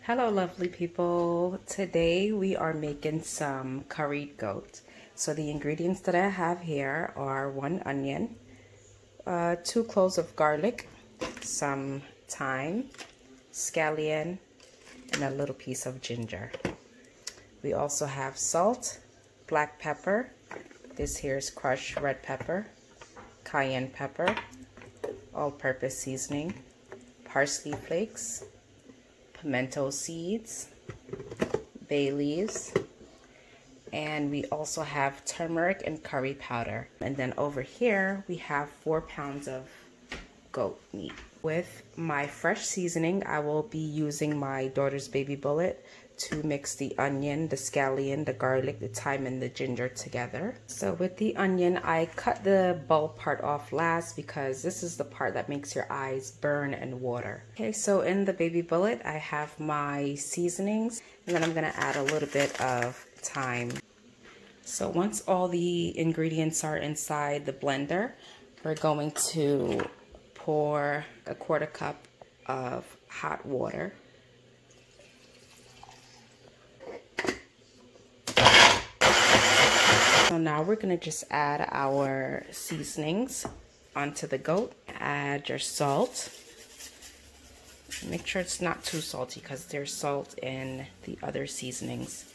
Hello lovely people. Today we are making some curried goat. So the ingredients that I have here are 1 onion, 2 cloves of garlic, some thyme, scallion, and a little piece of ginger. We also have salt, black pepper, this here is crushed red pepper, cayenne pepper, all-purpose seasoning, parsley flakes, pimento seeds, bay leaves, and we also have turmeric and curry powder. And then over here we have 4 pounds of goat meat. With my fresh seasoning, I will be using my daughter's baby bullet to mix the onion, the scallion, the garlic, the thyme, and the ginger together. So with the onion, I cut the bulb part off last because this is the part that makes your eyes burn and water. Okay, so in the baby bullet, I have my seasonings, and then I'm gonna add a little bit of thyme. So once all the ingredients are inside the blender, we're going to pour a 1/4 cup of hot water. So now we're going to just add our seasonings onto the goat. Add your salt. Make sure it's not too salty because there's salt in the other seasonings.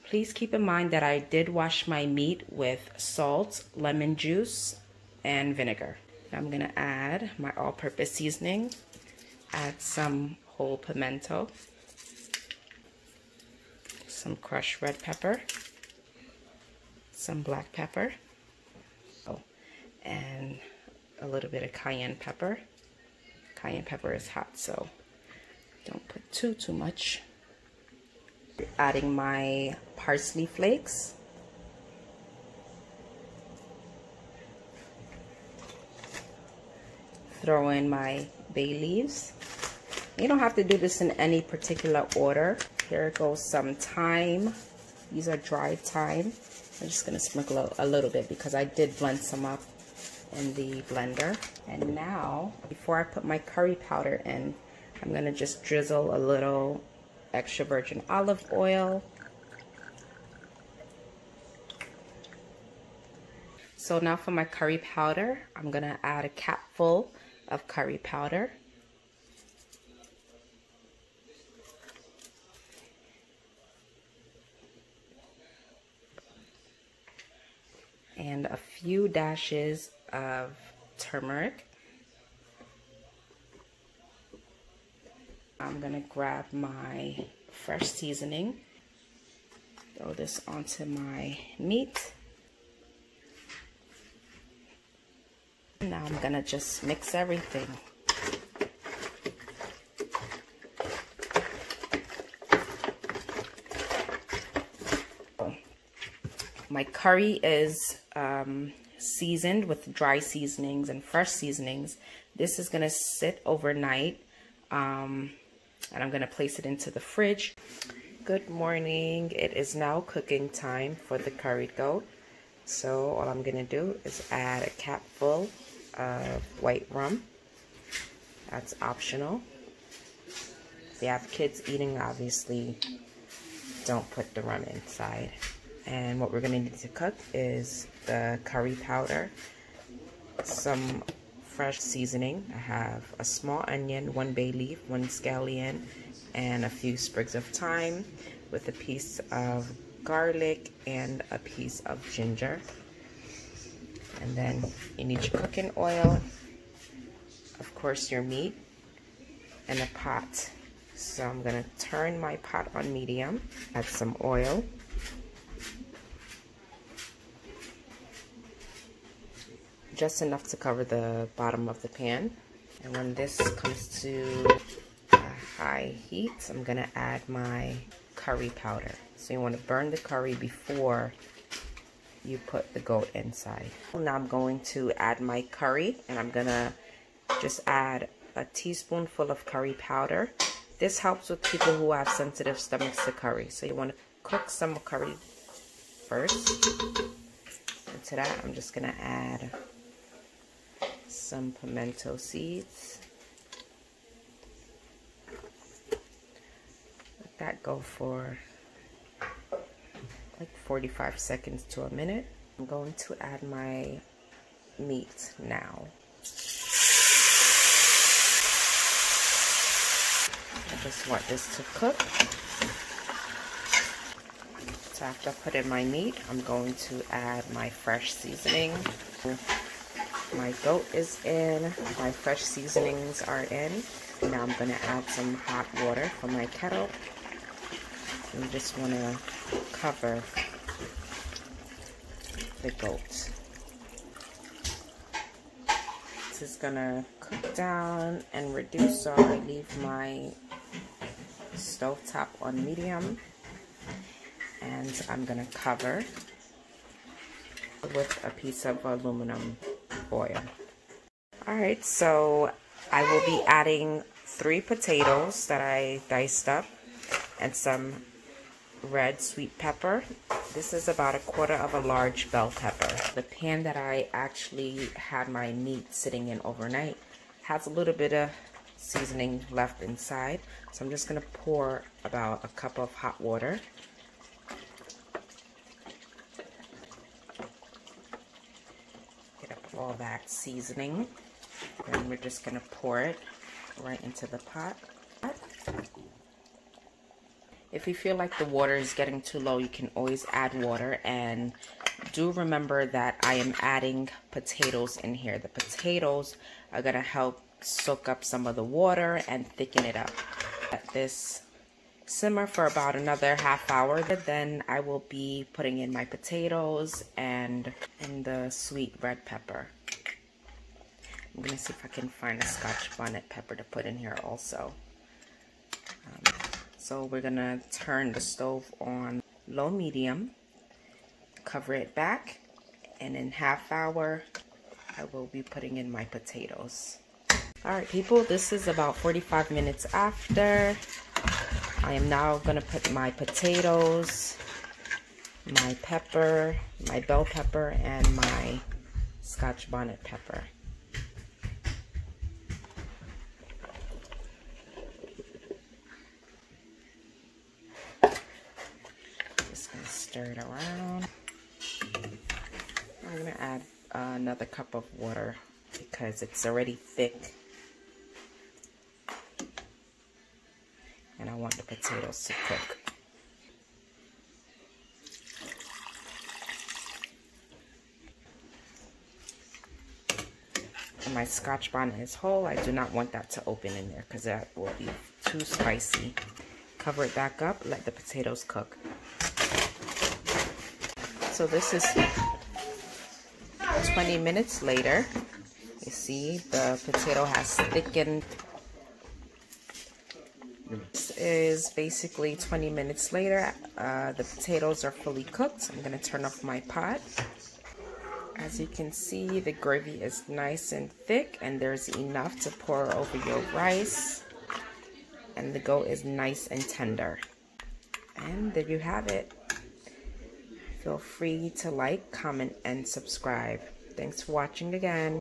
Please keep in mind that I did wash my meat with salt, lemon juice, and vinegar. I'm going to add my all-purpose seasoning. Add some whole pimento, some crushed red pepper, some black pepper, and a little bit of cayenne pepper. Cayenne pepper is hot, so don't put too much. Adding my parsley flakes. Throw in my bay leaves. You don't have to do this in any particular order. Here goes some thyme. These are dried thyme. I'm just going to sprinkle a little bit because I did blend some up in the blender. And now, before I put my curry powder in, I'm going to just drizzle a little extra virgin olive oil. So now for my curry powder, I'm going to add a capful of curry powder. And a few dashes of turmeric. I'm gonna grab my fresh seasoning, throw this onto my meat. Now I'm gonna just mix everything. My curry is seasoned with dry seasonings and fresh seasonings. This is gonna sit overnight, and I'm gonna place it into the fridge. Good morning. It is now cooking time for the curried goat. So all I'm gonna do is add a capful of white rum. That's optional. If you have kids eating, obviously don't put the rum inside. And what we're going to need to cook is the curry powder, some fresh seasoning. I have a small onion, 1 bay leaf, 1 scallion, and a few sprigs of thyme with a piece of garlic and a piece of ginger. And then you need your cooking oil, of course your meat, and a pot. So I'm going to turn my pot on medium, add some oil. Just enough to cover the bottom of the pan. And when this comes to a high heat, I'm gonna add my curry powder. So you want to burn the curry before you put the goat inside. Now I'm going to add my curry, and I'm gonna just add a teaspoonful of curry powder. This helps with people who have sensitive stomachs to curry. So you want to cook some curry first. And to that, I'm just gonna add some pimento seeds, that go for like 45 seconds to a minute. I'm going to add my meat now. I just want this to cook. So after I put in my meat, I'm going to add my fresh seasoning. My goat is in, my fresh seasonings are in. Now I'm going to add some hot water from my kettle. You just want to cover the goat. This is going to cook down and reduce, so I leave my stove top on medium. And I'm going to cover with a piece of aluminum foil. Alright, so I will be adding 3 potatoes that I diced up and some red sweet pepper. This is about 1/4 of a large bell pepper. The pan that I actually had my meat sitting in overnight has a little bit of seasoning left inside, so I'm just going to pour about a cup of hot water. Get up all that seasoning, and we're just going to pour it right into the pot. If you feel like the water is getting too low, you can always add water, and do remember that I am adding potatoes in here. The potatoes are going to help soak up some of the water and thicken it up. Let this simmer for about another half hour. Then I will be putting in my potatoes and the sweet red pepper. I'm going to see if I can find a scotch bonnet pepper to put in here also. So we're going to turn the stove on low medium, cover it back, and in half hour I will be putting in my potatoes. Alright people, this is about 45 minutes after. I am now going to put my potatoes, my pepper, my bell pepper, and my scotch bonnet pepper. Stir it around. I'm going to add another cup of water because it's already thick and I want the potatoes to cook. And my scotch bonnet is whole. I do not want that to open in there because that will be too spicy. Cover it back up, let the potatoes cook. So this is 20 minutes later. You see the potato has thickened. This is basically 20 minutes later. The potatoes are fully cooked. I'm going to turn off my pot. As you can see, the gravy is nice and thick, and there's enough to pour over your rice. And the goat is nice and tender. And there you have it. Feel free to like, comment, and subscribe. Thanks for watching again.